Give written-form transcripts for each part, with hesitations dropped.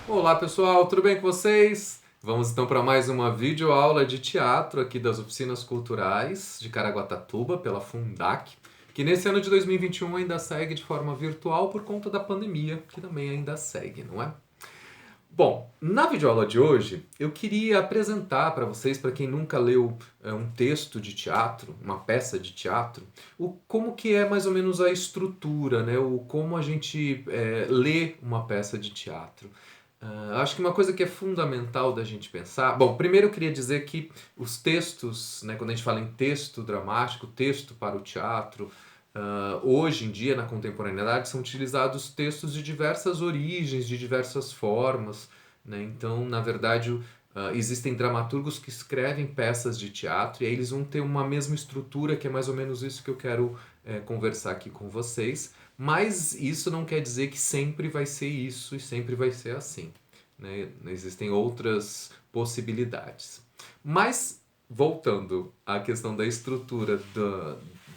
Olá pessoal, tudo bem com vocês? Vamos então para mais uma videoaula de teatro aqui das Oficinas Culturais de Caraguatatuba, pela Fundac, que nesse ano de 2021 ainda segue de forma virtual por conta da pandemia, que também ainda segue, não é? Bom, na videoaula de hoje eu queria apresentar para vocês, para quem nunca leu um texto de teatro, uma peça de teatro, como que é mais ou menos a estrutura, né? Como a gente lê uma peça de teatro. Acho que uma coisa que é fundamental da gente pensar. Bom, primeiro eu queria dizer que os textos, né, quando a gente fala em texto dramático, texto para o teatro, hoje em dia, na contemporaneidade, são utilizados textos de diversas origens, de diversas formas. Né? Então, na verdade, existem dramaturgos que escrevem peças de teatro e aí eles vão ter uma mesma estrutura, que é mais ou menos isso que eu quero conversar aqui com vocês. Mas isso não quer dizer que sempre vai ser isso e sempre vai ser assim. Né? Existem outras possibilidades. Mas, voltando à questão da estrutura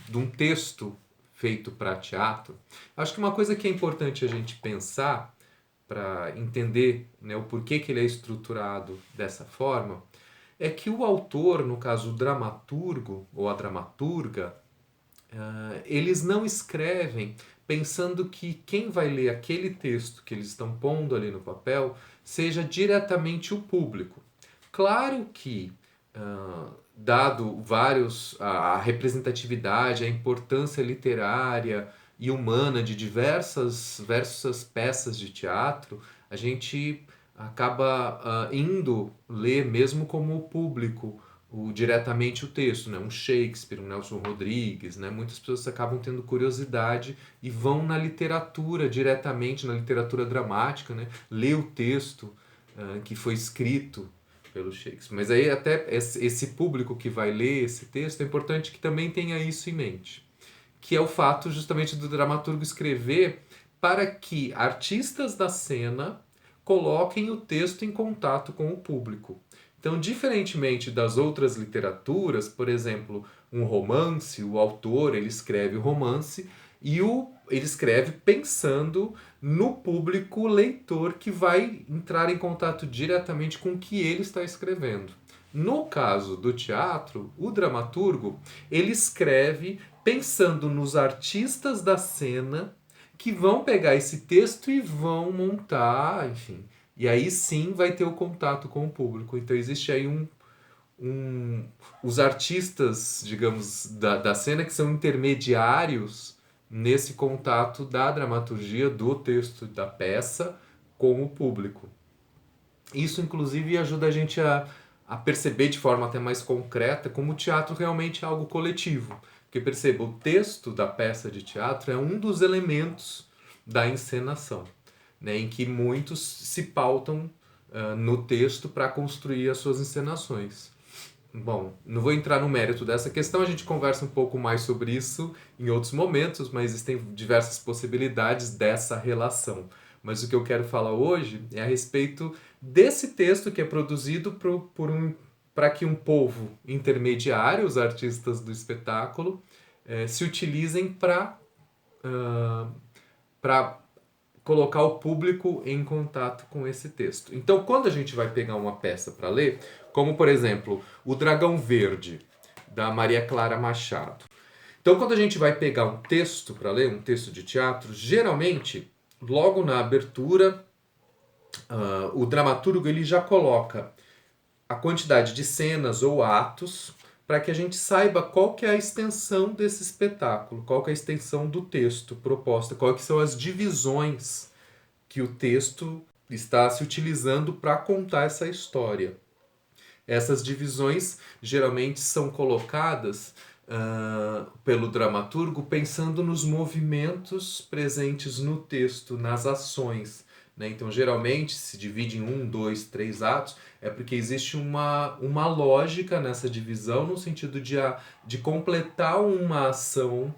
de um texto feito para teatro, acho que uma coisa que é importante a gente pensar para entender, né, o porquê que ele é estruturado dessa forma é que o autor, no caso o dramaturgo ou a dramaturga, eles não escrevem pensando que quem vai ler aquele texto que eles estão pondo ali no papel seja diretamente o público. Claro que, dado a representatividade, a importância literária e humana de diversas peças de teatro, a gente acaba indo ler mesmo como o público diretamente o texto, né? Um Shakespeare, um Nelson Rodrigues, né? Muitas pessoas acabam tendo curiosidade e vão na literatura diretamente, na literatura dramática, né? Ler o texto que foi escrito pelo Shakespeare. Mas aí até esse público que vai ler esse texto é importante que também tenha isso em mente, que é o fato justamente do dramaturgo escrever para que artistas da cena coloquem o texto em contato com o público. Então, diferentemente das outras literaturas, por exemplo, um romance, o autor ele escreve o romance e ele escreve pensando no público leitor que vai entrar em contato diretamente com o que ele está escrevendo. No caso do teatro, o dramaturgo ele escreve pensando nos artistas da cena que vão pegar esse texto e vão montar, enfim. E aí sim vai ter o contato com o público. Então existe aí os artistas, digamos, da cena que são intermediários nesse contato da dramaturgia, do texto, da peça com o público. Isso, inclusive, ajuda a gente a perceber de forma até mais concreta como o teatro realmente é algo coletivo. Porque perceba, o texto da peça de teatro é um dos elementos da encenação, né, em que muitos se pautam no texto para construir as suas encenações. Bom, não vou entrar no mérito dessa questão, a gente conversa um pouco mais sobre isso em outros momentos, mas existem diversas possibilidades dessa relação. Mas o que eu quero falar hoje é a respeito desse texto que é produzido para que um povo intermediário, os artistas do espetáculo, se utilizem para colocar o público em contato com esse texto. Então, quando a gente vai pegar uma peça para ler, como por exemplo, O Dragão Verde, da Maria Clara Machado. Então, quando a gente vai pegar um texto para ler, um texto de teatro, geralmente, logo na abertura, o dramaturgo ele já coloca a quantidade de cenas ou atos para que a gente saiba qual que é a extensão desse espetáculo, qual que é a extensão do texto proposta, quais que são as divisões que o texto está se utilizando para contar essa história. Essas divisões geralmente são colocadas pelo dramaturgo pensando nos movimentos presentes no texto, nas ações. Né? Então, geralmente, se divide em um, dois, três atos, é porque existe uma lógica nessa divisão, no sentido de completar uma ação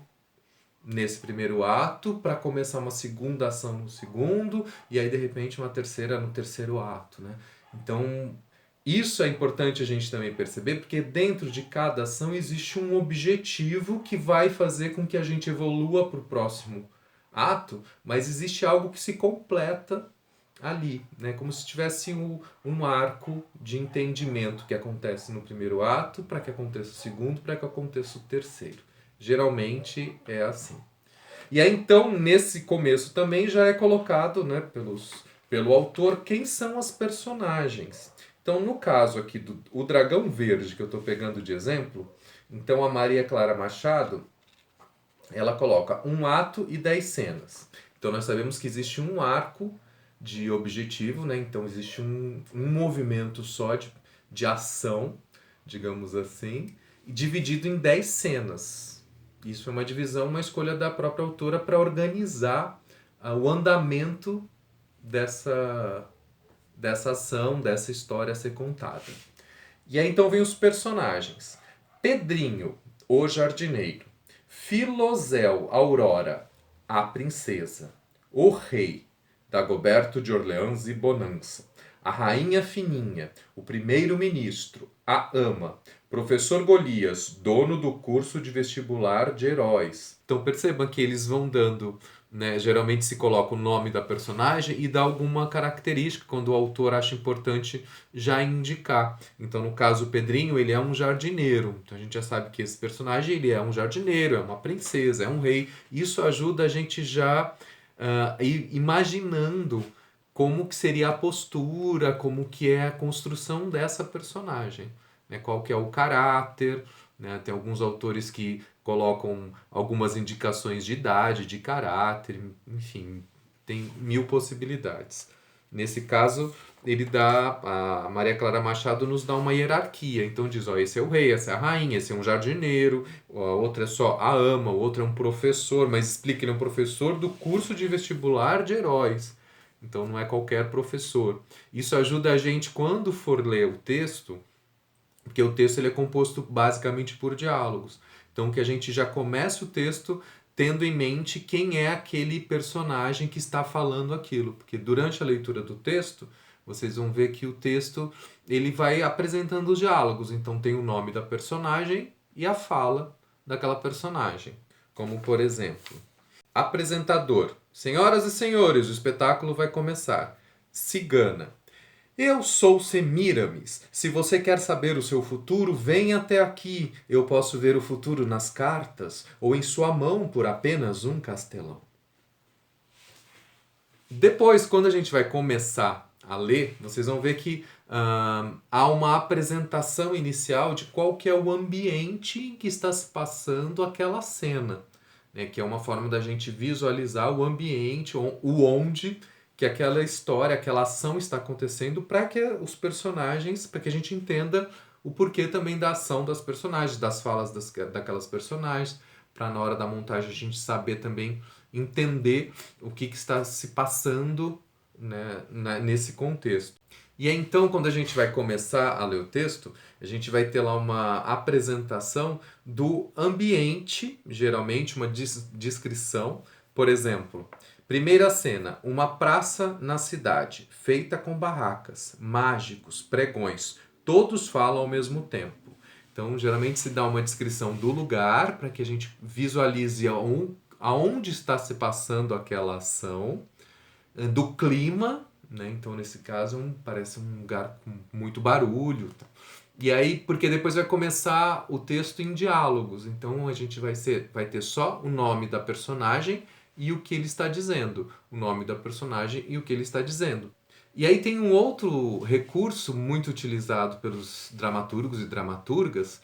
nesse primeiro ato para começar uma segunda ação no segundo e aí de repente uma terceira no terceiro ato, né? Então, isso é importante a gente também perceber, porque dentro de cada ação existe um objetivo que vai fazer com que a gente evolua para o próximo ato, mas existe algo que se completa ali, né? Como se tivesse um arco de entendimento que acontece no primeiro ato para que aconteça o segundo, para que aconteça o terceiro. Geralmente é assim. E aí então, nesse começo também já é colocado, né, pelo autor, quem são as personagens. Então, no caso aqui do o Dragão Verde, que eu estou pegando de exemplo, então a Maria Clara Machado, ela coloca um ato e 10 cenas. Então nós sabemos que existe um arco de objetivo, né? Então existe um movimento só de ação, digamos assim, dividido em 10 cenas. Isso é uma divisão, uma escolha da própria autora para organizar o andamento dessa ação, dessa história a ser contada. E aí então vem os personagens. Pedrinho, o jardineiro. Filozel Aurora, a princesa. O rei, Dagoberto de Orleans e Bonança. A rainha Fininha, o primeiro-ministro, a ama. Professor Golias, dono do curso de vestibular de heróis. Então percebam que eles vão dando, né, geralmente se coloca o nome da personagem e dá alguma característica quando o autor acha importante já indicar. Então, no caso, o Pedrinho, ele é um jardineiro. Então, a gente já sabe que esse personagem ele é um jardineiro, é uma princesa, é um rei. Isso ajuda a gente já ir imaginando como que seria a postura, como que é a construção dessa personagem, né? Qual que é o caráter, né? Tem alguns autores que colocam algumas indicações de idade, de caráter, enfim, tem mil possibilidades. Nesse caso, a Maria Clara Machado nos dá uma hierarquia. Então diz, ó, esse é o rei, essa é a rainha, esse é um jardineiro, a outra é só a ama, o outro é um professor, mas explica que ele é um professor do curso de vestibular de heróis. Então não é qualquer professor. Isso ajuda a gente, quando for ler o texto, porque o texto ele é composto basicamente por diálogos. Então que a gente já comece o texto tendo em mente quem é aquele personagem que está falando aquilo. Porque durante a leitura do texto, vocês vão ver que o texto ele vai apresentando os diálogos. Então tem o nome da personagem e a fala daquela personagem. Como por exemplo, apresentador. Senhoras e senhores, o espetáculo vai começar. Cigana. Eu sou Semíramis. Se você quer saber o seu futuro, venha até aqui. Eu posso ver o futuro nas cartas ou em sua mão por apenas um castelão. Depois, quando a gente vai começar a ler, vocês vão ver que há uma apresentação inicial de qual que é o ambiente em que está se passando aquela cena, né? Que é uma forma da gente visualizar o ambiente, o onde que aquela história, aquela ação está acontecendo para que os personagens, para que a gente entenda o porquê também da ação das personagens, das falas daquelas personagens, para na hora da montagem a gente saber também entender o que está se passando, né, nesse contexto. E aí, então, quando a gente vai começar a ler o texto, a gente vai ter lá uma apresentação do ambiente, geralmente uma descrição. Por exemplo, primeira cena, uma praça na cidade, feita com barracas, mágicos, pregões, todos falam ao mesmo tempo. Então, geralmente se dá uma descrição do lugar para que a gente visualize aonde está se passando aquela ação, do clima, né? Então, nesse caso, parece um lugar com muito barulho. E aí, porque depois vai começar o texto em diálogos. Então, a gente vai ter só o nome da personagem e o que ele está dizendo. O nome da personagem e o que ele está dizendo. E aí tem um outro recurso muito utilizado pelos dramaturgos e dramaturgas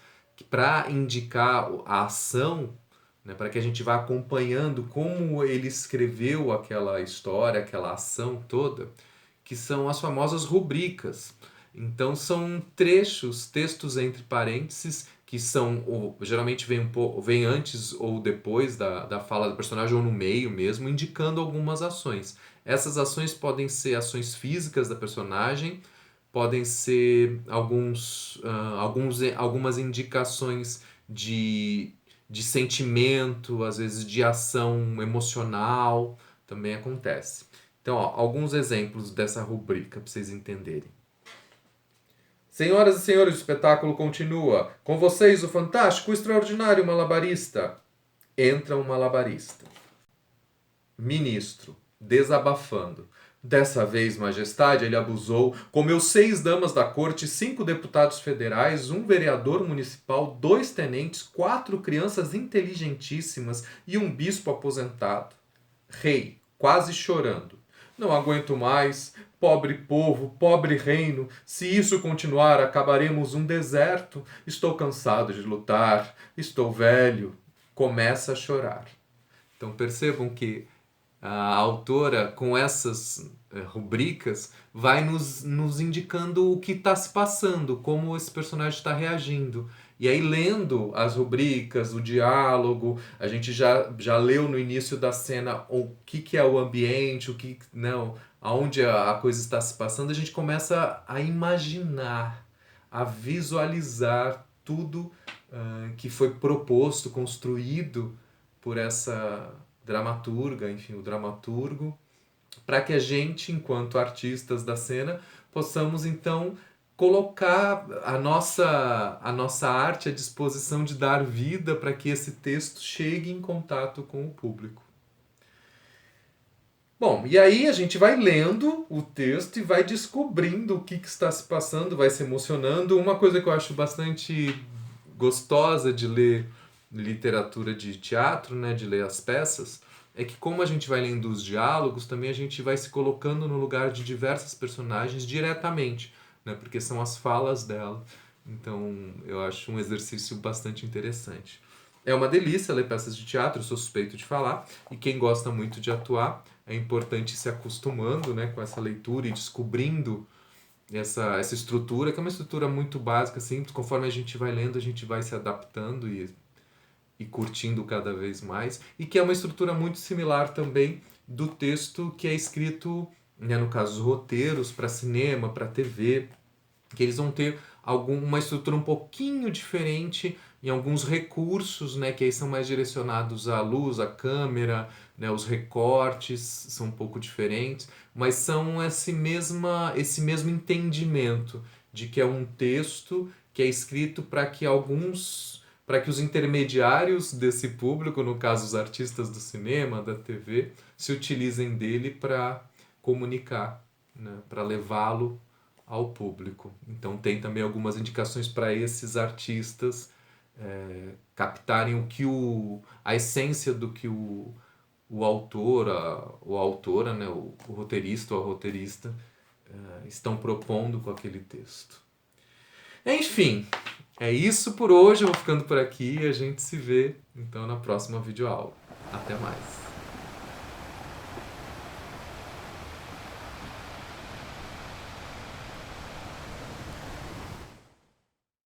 para indicar a ação, né, para que a gente vá acompanhando como ele escreveu aquela história, aquela ação toda, que são as famosas rubricas. Então são trechos, textos entre parênteses, que são geralmente vem antes ou depois da fala do personagem, ou no meio mesmo, indicando algumas ações. Essas ações podem ser ações físicas da personagem, podem ser algumas indicações de sentimento, às vezes de ação emocional, também acontece. Então, ó, alguns exemplos dessa rubrica para vocês entenderem. Senhoras e senhores, o espetáculo continua. Com vocês, o fantástico, o extraordinário malabarista. Entra um malabarista. Ministro, desabafando. Dessa vez, majestade, ele abusou, comeu 6 damas da corte, 5 deputados federais, um vereador municipal, 2 tenentes, 4 crianças inteligentíssimas e um bispo aposentado. Rei, quase chorando. Não aguento mais, pobre povo, pobre reino. Se isso continuar, acabaremos um deserto. Estou cansado de lutar, estou velho. Começa a chorar. Então percebam que a autora, com essas rubricas, vai nos indicando o que está se passando, como esse personagem está reagindo. E aí, lendo as rubricas, o diálogo, a gente já leu no início da cena o que é o ambiente, o que não, aonde a coisa está se passando, a gente começa a imaginar, a visualizar tudo que foi proposto, construído por essa dramaturga, enfim, o dramaturgo, para que a gente, enquanto artistas da cena, possamos então colocar a nossa arte à disposição de dar vida para que esse texto chegue em contato com o público. Bom, e aí a gente vai lendo o texto e vai descobrindo o que está se passando, vai se emocionando. Uma coisa que eu acho bastante gostosa de ler literatura de teatro, né, de ler as peças, é que como a gente vai lendo os diálogos, também a gente vai se colocando no lugar de diversas personagens diretamente, né, porque são as falas dela. Então eu acho um exercício bastante interessante. É uma delícia ler peças de teatro, eu sou suspeito de falar, e quem gosta muito de atuar, é importante ir se acostumando, né, com essa leitura e descobrindo essa estrutura, que é uma estrutura muito básica, simples. Conforme a gente vai lendo, a gente vai se adaptando e curtindo cada vez mais. E que é uma estrutura muito similar também do texto que é escrito, né, no caso, os roteiros para cinema, para TV, que eles vão ter uma estrutura um pouquinho diferente em alguns recursos, né, que aí são mais direcionados à luz, à câmera, né, os recortes são um pouco diferentes, mas são esse mesmo entendimento de que é um texto que é escrito para que os intermediários desse público, no caso os artistas do cinema, da TV, se utilizem dele para comunicar, né, para levá-lo ao público. Então tem também algumas indicações para esses artistas captarem a essência do que o autor, ou a autora, né, o roteirista ou a roteirista estão propondo com aquele texto. Enfim, é isso por hoje. Eu vou ficando por aqui e a gente se vê então na próxima videoaula. Até mais!